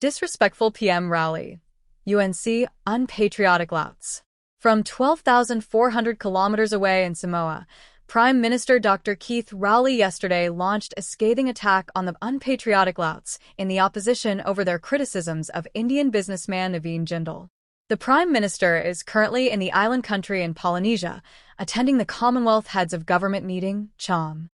Disrespectful PM Rowley. UNC unpatriotic louts. From 12,400 kilometers away in Samoa, Prime Minister Dr. Keith Rowley yesterday launched a scathing attack on the unpatriotic louts in the opposition over their criticisms of Indian businessman Naveen Jindal. The Prime Minister is currently in the island country in Polynesia, attending the Commonwealth Heads of Government meeting, CHOM.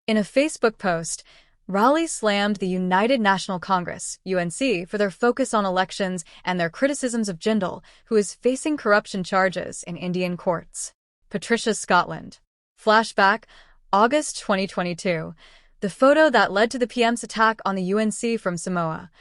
In a Facebook post, Rowley slammed the United National Congress, UNC, for their focus on elections and their criticisms of Jindal, who is facing corruption charges in Indian courts. Patricia, Scotland. Flashback, August 2022. The photo that led to the PM's attack on the UNC from Samoa.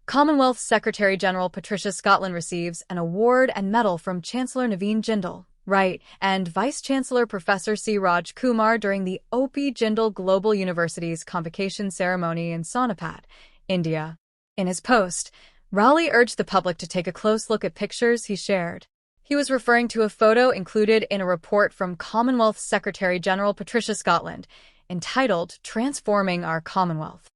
Commonwealth Secretary-General Patricia Scotland receives an award and medal from Chancellor Naveen Jindal, right, and Vice-Chancellor Professor C. Raj Kumar during the O.P. Jindal Global University's convocation ceremony in Sonipat, India. In his post, Rowley urged the public to take a close look at pictures he shared. He was referring to a photo included in a report from Commonwealth Secretary-General Patricia Scotland, entitled Transforming Our Commonwealth.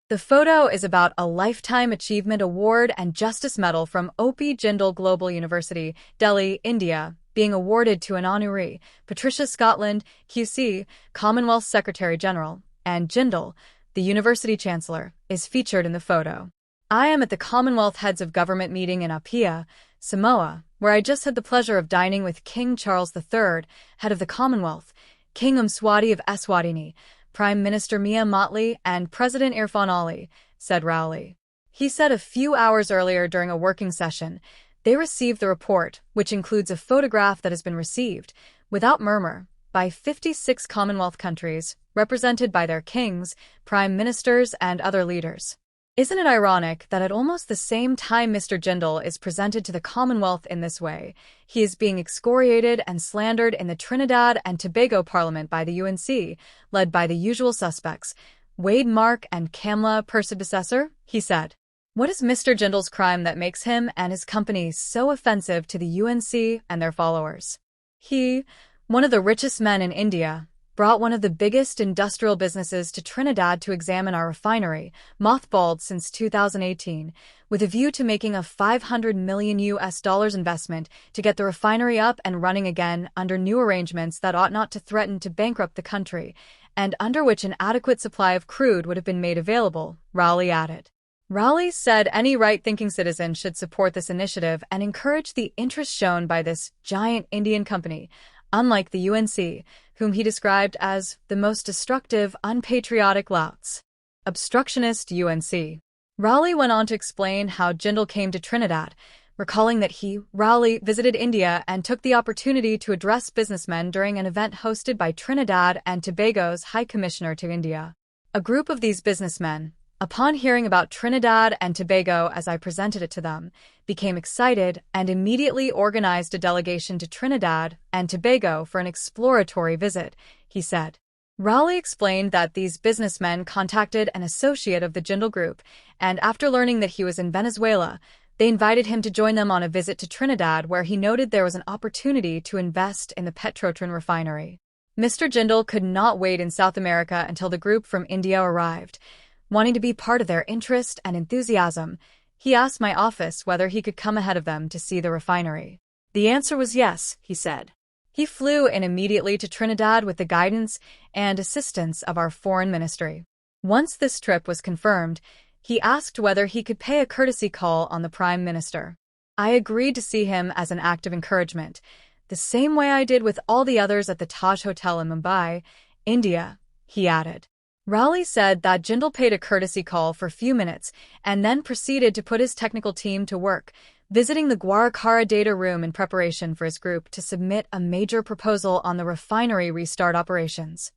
The photo is about a Lifetime Achievement Award and Justice Medal from O.P. Jindal Global University, Delhi, India, being awarded to an honoree, Patricia Scotland, QC, Commonwealth Secretary-General, and Jindal, the University Chancellor, is featured in the photo. I am at the Commonwealth Heads of Government meeting in Apia, Samoa, where I just had the pleasure of dining with King Charles III, head of the Commonwealth, King Mswati of Eswatini, Prime Minister Mia Mottley, and President Irfan Ali, said Rowley. He said a few hours earlier during a working session, they received the report, which includes a photograph that has been received, without murmur, by 56 Commonwealth countries, represented by their kings, prime ministers, and other leaders. Isn't it ironic that at almost the same time Mr. Jindal is presented to the Commonwealth in this way, he is being excoriated and slandered in the Trinidad and Tobago Parliament by the UNC, led by the usual suspects, Wade Mark and Kamla Persidbesessar? He said. What is Mr. Jindal's crime that makes him and his company so offensive to the UNC and their followers? He, one of the richest men in India, brought one of the biggest industrial businesses to Trinidad to examine our refinery, mothballed since 2018, with a view to making a $500 million investment to get the refinery up and running again under new arrangements that ought not to threaten to bankrupt the country, and under which an adequate supply of crude would have been made available, Rowley added. Rowley said any right-thinking citizen should support this initiative and encourage the interest shown by this giant Indian company, unlike the UNC, whom he described as the most destructive, unpatriotic louts. Obstructionist UNC. Rowley went on to explain how Jindal came to Trinidad, recalling that he, Rowley, visited India and took the opportunity to address businessmen during an event hosted by Trinidad and Tobago's High Commissioner to India. A group of these businessmen, upon hearing about Trinidad and Tobago as I presented it to them, became excited and immediately organized a delegation to Trinidad and Tobago for an exploratory visit, he said. Rowley explained that these businessmen contacted an associate of the Jindal Group, and after learning that he was in Venezuela, they invited him to join them on a visit to Trinidad, where he noted there was an opportunity to invest in the Petrotrin refinery. Mr. Jindal could not wait in South America until the group from India arrived. Wanting to be part of their interest and enthusiasm, he asked my office whether he could come ahead of them to see the refinery. The answer was yes, he said. He flew in immediately to Trinidad with the guidance and assistance of our foreign ministry. Once this trip was confirmed, he asked whether he could pay a courtesy call on the Prime Minister. I agreed to see him as an act of encouragement, the same way I did with all the others at the Taj Hotel in Mumbai, India, he added. Rowley said that Jindal paid a courtesy call for a few minutes and then proceeded to put his technical team to work, visiting the Guarakara data room in preparation for his group to submit a major proposal on the refinery restart operations.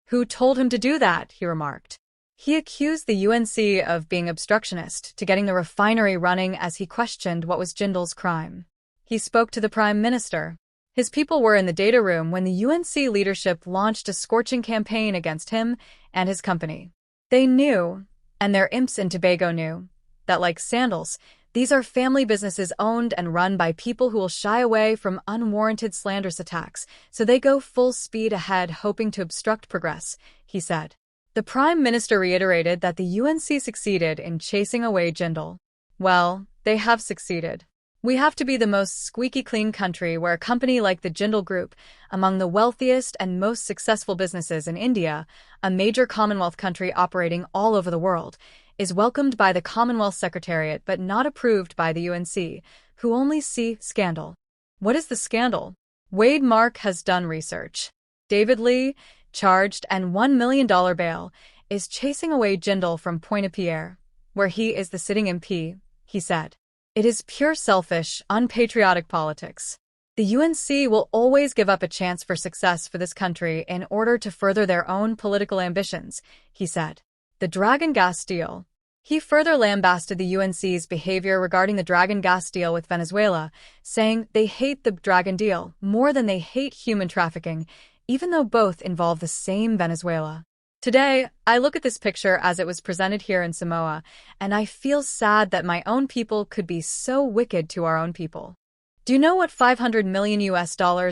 Who told him to do that? He remarked. He accused the UNC of being obstructionist to getting the refinery running as he questioned what was Jindal's crime. He spoke to the Prime Minister. His people were in the data room when the UNC leadership launched a scorching campaign against him and his company. They knew, and their imps in Tobago knew, that like Sandals, these are family businesses owned and run by people who will shy away from unwarranted slanderous attacks, so they go full speed ahead hoping to obstruct progress, he said. The Prime Minister reiterated that the UNC succeeded in chasing away Jindal. Well, they have succeeded. We have to be the most squeaky clean country where a company like the Jindal Group, among the wealthiest and most successful businesses in India, a major Commonwealth country operating all over the world, is welcomed by the Commonwealth Secretariat but not approved by the UNC, who only see scandal. What is the scandal? Wade Mark has done research. David Lee, charged and $1 million bail, is chasing away Jindal from Pointe-à-Pierre, where he is the sitting MP, he said. It is pure selfish, unpatriotic politics. The UNC will always give up a chance for success for this country in order to further their own political ambitions, he said. The Dragon gas deal. He further lambasted the UNC's behavior regarding the Dragon gas deal with Venezuela, saying they hate the Dragon deal more than they hate human trafficking, even though both involve the same Venezuela. Today, I look at this picture as it was presented here in Samoa, and I feel sad that my own people could be so wicked to our own people. Do you know what $500 million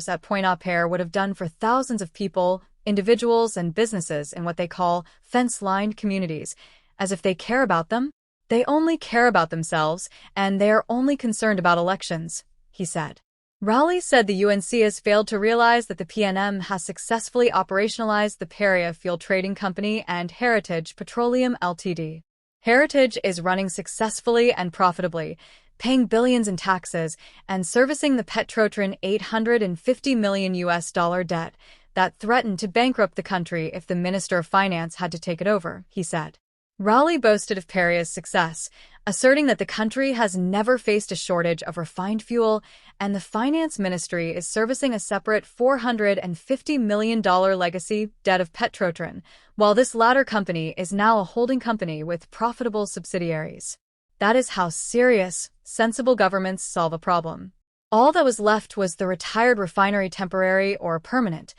at Pointe-à-Pierre would have done for thousands of people, individuals, and businesses in what they call fence-lined communities, as if they care about them? They only care about themselves, and they are only concerned about elections, he said. Rowley said the UNC has failed to realize that the PNM has successfully operationalized the Peria Fuel Trading Company and Heritage Petroleum Ltd. Heritage is running successfully and profitably, paying billions in taxes and servicing the Petrotrin $850 million debt that threatened to bankrupt the country if the Minister of Finance had to take it over, he said. Rowley boasted of Peria's success, asserting that the country has never faced a shortage of refined fuel, and the Finance Ministry is servicing a separate $450 million legacy debt of Petrotrin, while this latter company is now a holding company with profitable subsidiaries. That is how serious, sensible governments solve a problem. All that was left was the retired refinery, temporary or permanent.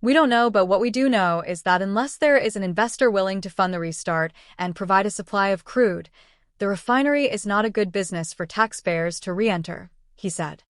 We don't know, but what we do know is that unless there is an investor willing to fund the restart and provide a supply of crude, the refinery is not a good business for taxpayers to re-enter, he said.